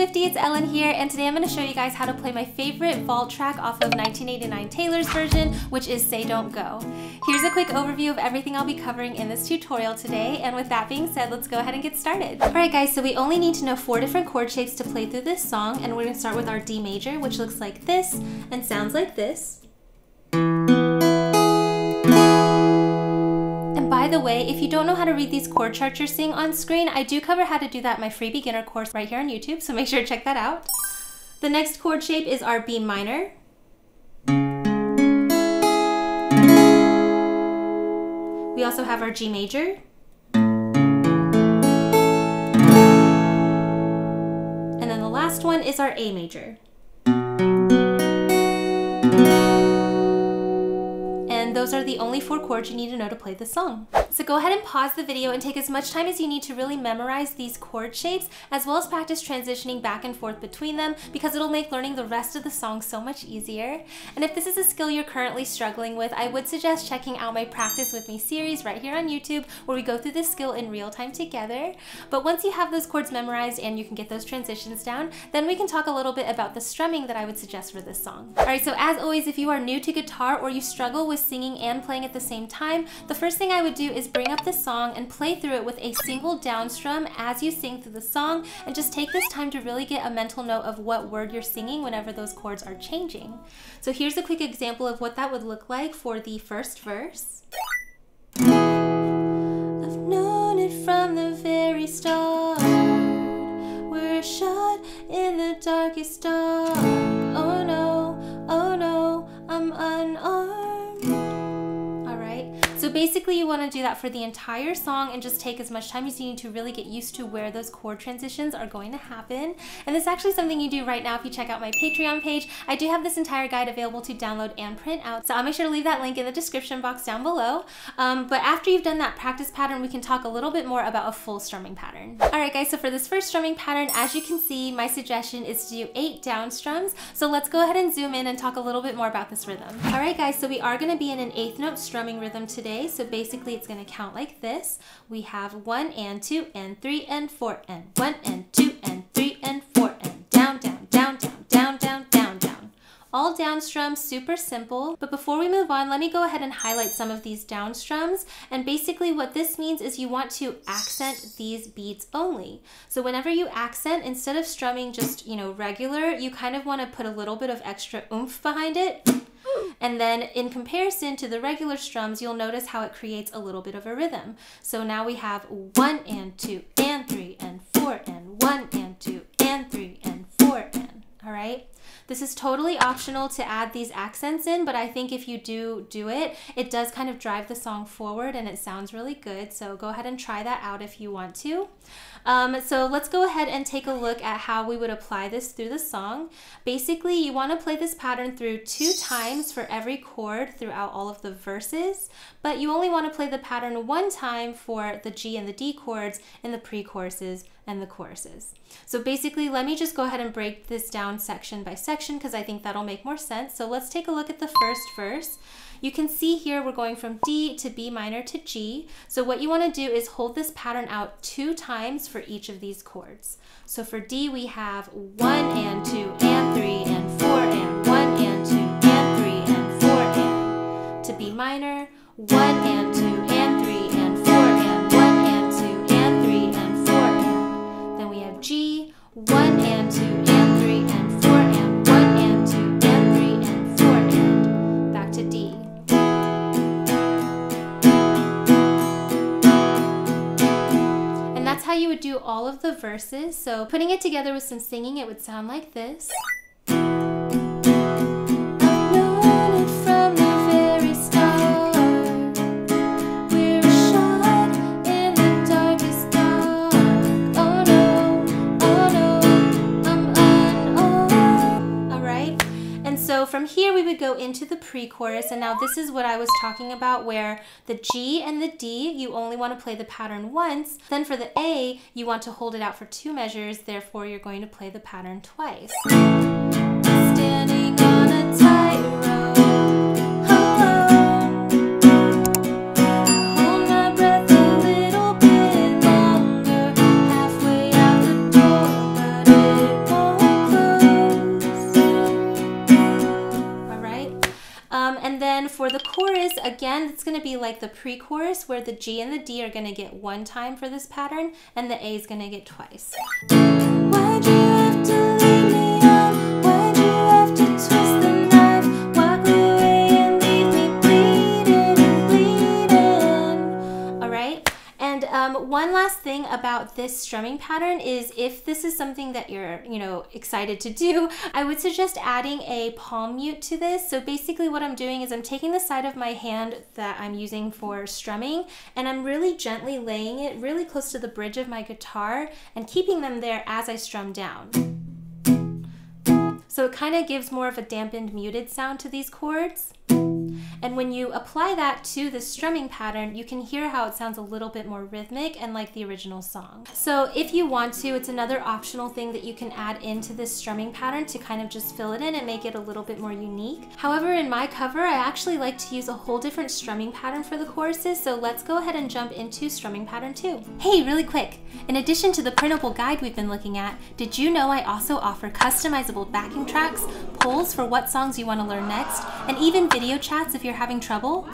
Swiftie, it's Ellen here, and today I'm going to show you guys how to play my favorite vault track off of 1989 Taylor's version, which is Say Don't Go. Here's a quick overview of everything I'll be covering in this tutorial today, and with that being said, let's go ahead and get started. Alright guys, so we only need to know 4 different chord shapes to play through this song, and we're going to start with our D major, which looks like this, and sounds like this. By the way, if you don't know how to read these chord charts you're seeing on screen, I do cover how to do that in my free beginner course right here on YouTube, so make sure to check that out. The next chord shape is our B minor. We also have our G major. And then the last one is our A major. Those are the only 4 chords you need to know to play the song. So go ahead and pause the video and take as much time as you need to really memorize these chord shapes, as well as practice transitioning back and forth between them, because it'll make learning the rest of the song so much easier. And if this is a skill you're currently struggling with, I would suggest checking out my Practice With Me series right here on YouTube, where we go through this skill in real time together. But once you have those chords memorized and you can get those transitions down, then we can talk a little bit about the strumming that I would suggest for this song. Alright, so as always, if you are new to guitar or you struggle with singing and playing at the same time, the first thing I would do is bring up the song and play through it with a single down strum as you sing through the song, and just take this time to really get a mental note of what word you're singing whenever those chords are changing. So here's a quick example of what that would look like for the first verse. I've known it from the very start, we're shot in the darkest dark, oh no, I'm unarmed. So basically you want to do that for the entire song and just take as much time as you need to really get used to where those chord transitions are going to happen. And this is actually something you do right now if you check out my Patreon page. I do have this entire guide available to download and print out, so I'll make sure to leave that link in the description box down below. But after you've done that practice pattern, we can talk a little bit more about a full strumming pattern. Alright guys, so for this first strumming pattern, as you can see, my suggestion is to do 8 down strums. So let's go ahead and zoom in and talk a little bit more about this rhythm. Alright guys, so we are going to be in an 8th note strumming rhythm today. So basically it's going to count like this. We have 1 and 2 and 3 and 4 and 1 and 2 and 3 and 4 and down, down, down, down, down, down, down, down. All down strums, super simple. But before we move on, let me go ahead and highlight some of these down strums. And basically what this means is you want to accent these beats only. So whenever you accent, instead of strumming just, regular, you kind of want to put a little bit of extra oomph behind it. And then in comparison to the regular strums, you'll notice how it creates a little bit of a rhythm. So now we have 1 and 2 and 3 and 4 and 1 and 2 and 3 and 4 and, all right? This is totally optional to add these accents in, but I think if you do it, it does kind of drive the song forward and it sounds really good. So go ahead and try that out if you want to. So let's go ahead and take a look at how we would apply this through the song. Basically, you want to play this pattern through 2 times for every chord throughout all of the verses, but you only want to play the pattern 1 time for the G and the D chords in the pre-choruses and the choruses. So basically, let me just go ahead and break this down section by section because I think that'll make more sense. So let's take a look at the first verse. You can see here we're going from D to B minor to G. So what you want to do is hold this pattern out 2 times for each of these chords. So for D we have 1 and 2 and 3 and 4 and 1 and 2 and 3 and 4 and. To B minor, 1 and 2 and 3 and 4 and 1 and 2 and 3 and 4 and. Then we have G, 1 and 2 and 3 and 4 and 1 and 2 and 3 and 4 and. Back to D. That's how you would do all of the verses. So putting it together with some singing, it would sound like this. From here we would go into the pre-chorus, and now this is what I was talking about, where the G and the D, you only want to play the pattern once. Then for the A, you want to hold it out for 2 measures, therefore you're going to play the pattern twice. Standing on a tightrope. Hold again, it's going to be like the pre-chorus where the G and the D are going to get one time for this pattern and the A is going to get twice. Why'd you have to leave me on? Why'd you have to twist the knife? Walk away and leave me bleeding and bleeding. Alright? And one last thing about this strumming pattern is if this is something that you're, excited to do, I would suggest adding a palm mute to this. So basically what I'm doing is I'm taking the side of my hand that I'm using for strumming and I'm really gently laying it really close to the bridge of my guitar and keeping them there as I strum down. So it kind of gives more of a dampened, muted sound to these chords. And when you apply that to the strumming pattern, you can hear how it sounds a little bit more rhythmic and like the original song. So if you want to, it's another optional thing that you can add into this strumming pattern to kind of just fill it in and make it a little bit more unique. However, in my cover, I actually like to use a whole different strumming pattern for the choruses, so let's go ahead and jump into strumming pattern 2. Hey, really quick! In addition to the printable guide we've been looking at, did you know I also offer customizable backing tracks, polls for what songs you want to learn next, and even video chats if you're having trouble?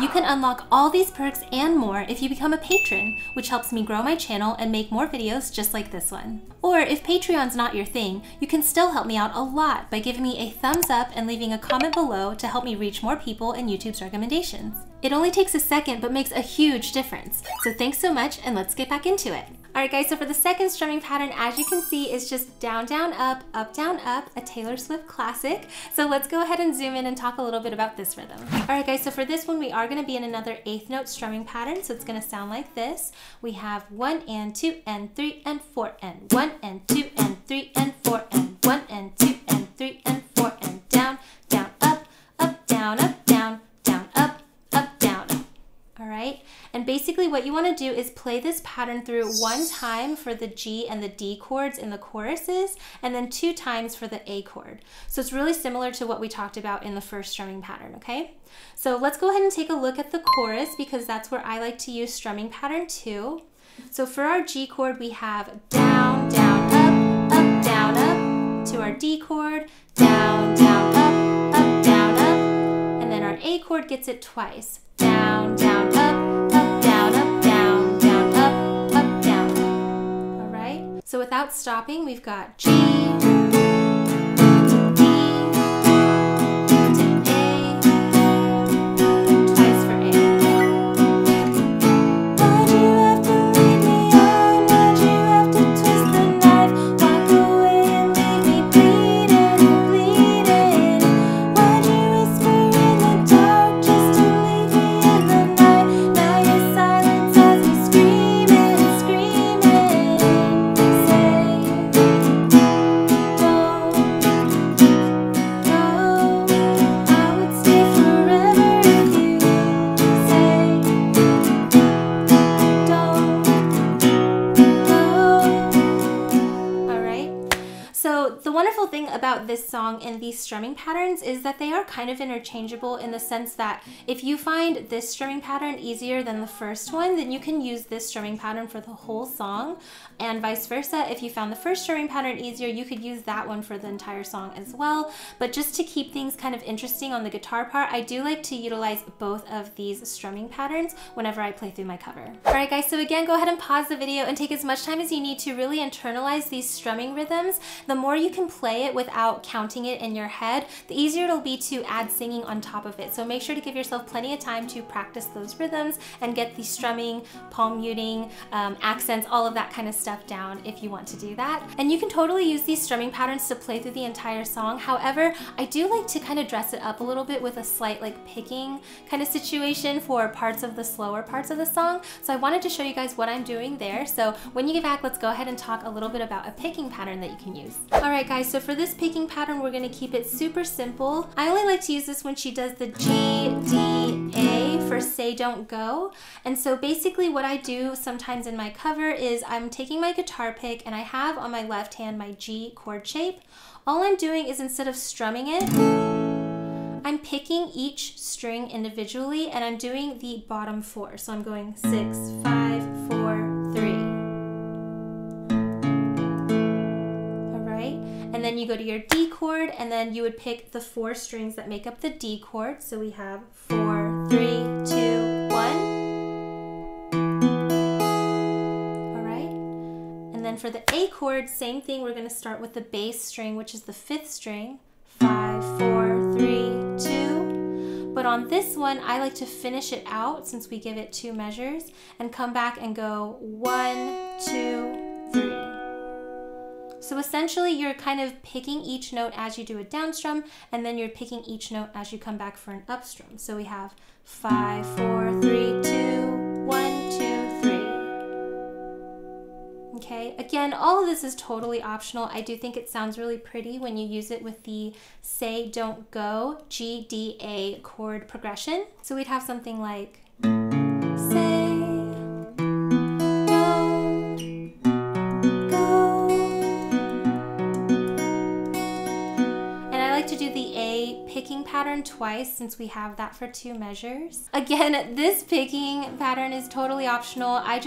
You can unlock all these perks and more if you become a patron, which helps me grow my channel and make more videos just like this one. Or if Patreon's not your thing, you can still help me out a lot by giving me a thumbs up and leaving a comment below to help me reach more people in YouTube's recommendations. It only takes a second but makes a huge difference. So thanks so much and let's get back into it. Alright guys, so for the second strumming pattern, as you can see, is just down, down, up, a Taylor Swift classic. So let's go ahead and zoom in and talk a little bit about this rhythm. Alright guys, so for this one, we are going to be in another 8th note strumming pattern, so it's going to sound like this. We have 1 and 2 and 3 and 4 and 1 and 2 and 3 and 4 and 1 and 2 and 3 and 4 and down, down, up, down, down, up, down. Alright? And basically what you want to do is play this pattern through one time for the G and the D chords in the choruses, and then 2 times for the A chord. So it's really similar to what we talked about in the first strumming pattern, okay? So let's go ahead and take a look at the chorus because that's where I like to use strumming pattern 2. So for our G chord, we have down, down, up, down, up. To our D chord, down, down, up, down, up. And then our A chord gets it twice. Down, down, up, down, down, up, down. All right. So without stopping, we've got G, about this song and these strumming patterns is that they are kind of interchangeable in the sense that if you find this strumming pattern easier than the first one, then you can use this strumming pattern for the whole song, and vice versa. If you found the first strumming pattern easier, you could use that one for the entire song as well. But just to keep things kind of interesting on the guitar part, I do like to utilize both of these strumming patterns whenever I play through my cover. Alright guys, so again, go ahead and pause the video and take as much time as you need to really internalize these strumming rhythms. The more you can play it without counting it in your head, the easier it'll be to add singing on top of it. So make sure to give yourself plenty of time to practice those rhythms and get the strumming, palm muting, accents, all of that kind of stuff down if you want to do that. And you can totally use these strumming patterns to play through the entire song. However, I do like to kind of dress it up a little bit with a slight like picking kind of situation for parts of the slower parts of the song. So I wanted to show you guys what I'm doing there. So when you get back, let's go ahead and talk a little bit about a picking pattern that you can use. Alright guys, so for this picking pattern, we're going to keep it super simple. I only like to use this when she does the G, D, A for Say Don't Go. And so basically what I do sometimes in my cover is I'm taking my guitar pick and I have on my left hand my G chord shape. All I'm doing is instead of strumming it, I'm picking each string individually and I'm doing the bottom 4. So I'm going 6, 5, 4, 3. Alright, and then you go to your D chord and then you would pick the 4 strings that make up the D chord. So we have 4, 3, 2, 1. All right. And then for the A chord, same thing. We're going to start with the bass string, which is the 5th string. 5, 4, 3, 2. But on this one, I like to finish it out since we give it 2 measures and come back and go 1, 2, 3. So essentially you're kind of picking each note as you do a down strum, and then you're picking each note as you come back for an up strum. So we have 5, 4, 3, 2, 1, 2, 3. Okay, again, all of this is totally optional. I do think it sounds really pretty when you use it with the say, don't go, G, D, A chord progression. So we'd have something like say, don't go. And I like to do the A picking pattern twice since we have that for 2 measures. Again, this picking pattern is totally optional. I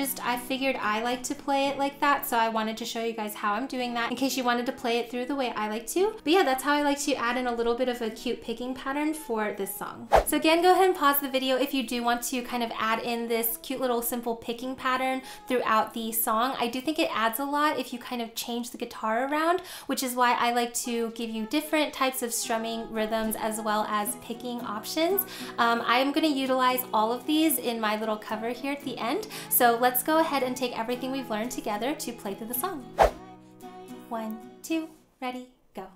figured I like to play it like that, so I wanted to show you guys how I'm doing that in case you wanted to play it through the way I like to. But yeah, that's how I like to add in a little bit of a cute picking pattern for this song. So again, go ahead and pause the video if you do want to kind of add in this cute little simple picking pattern throughout the song. I do think it adds a lot if you kind of change the guitar around, which is why I like to give you different types of strumming rhythms as well as picking options. I am going to utilize all of these in my little cover here at the end. So let's go ahead and take everything we've learned together to play through the song. 1, 2, ready, go.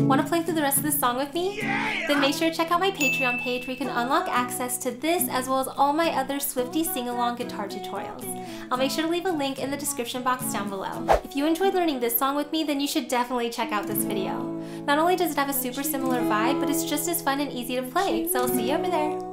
Want to play through the rest of this song with me? Yeah! Then make sure to check out my Patreon page where you can unlock access to this as well as all my other Swiftie sing-along guitar tutorials. I'll make sure to leave a link in the description box down below. If you enjoyed learning this song with me, then you should definitely check out this video. Not only does it have a super similar vibe, but it's just as fun and easy to play, so I'll see you over there.